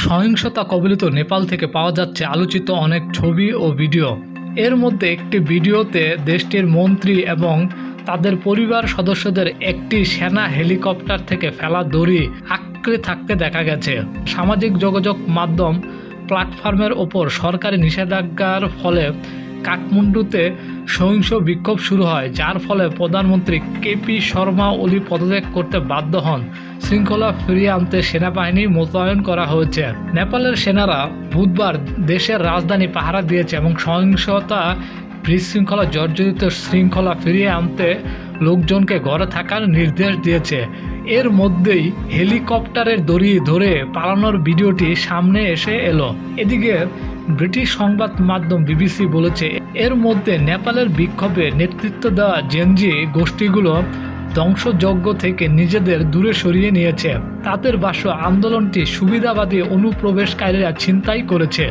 সহিংসতা কবলিত নেপাল থেকে পাওয়া যাচ্ছে আলোচিত অনেক ছবি ও ভিডিও। এর মধ্যে একটি ভিডিওতে দেশটির মন্ত্রী এবং তাদের পরিবার সদস্যদের একটি সেনা হেলিকপ্টার থেকে ফেলা দড়ি আঁকড়ে থাকতে দেখা গেছে। সামাজিক যোগাযোগ মাধ্যম প্ল্যাটফর্মের ওপর সরকারি নিষেধাজ্ঞার ফলে কাঠমান্ডুতে সহিংস বিক্ষোভ শুরু হয়, যার ফলে প্রধানমন্ত্রী কেপি শর্মা ওলি পদত্যাগ করতে বাধ্য হন। শৃঙ্খলা ফিরিয়ে আনতে সেনাবাহিনী মোতায়েন করা হয়েছে। নেপালের সেনারা বুধবার দেশের রাজধানী পাহারা দিয়েছে এবং সহিংসতা বিশৃঙ্খলা জর্জরিত শৃঙ্খলা ফিরিয়ে আনতে লোকজনকে ঘরে থাকার নির্দেশ দিয়েছে। এর মধ্যেই হেলিকপ্টারের দড়ি ধরে পালানোর ভিডিওটি সামনে এসে এলো। এদিকে ব্রিটিশ সংবাদ মাধ্যম বিবিসি বলেছে, এর মধ্যে নেপালের বিক্ষোভে নেতৃত্ব দেওয়া জেনজি গোষ্ঠীগুলো ধ্বংসযজ্ঞ থেকে নিজেদের দূরে সরিয়ে নিয়েছে। তাদের ভাষ্য, আন্দোলনটি সুবিধাবাদী অনুপ্রবেশকারীরা ছিনতাই করেছে।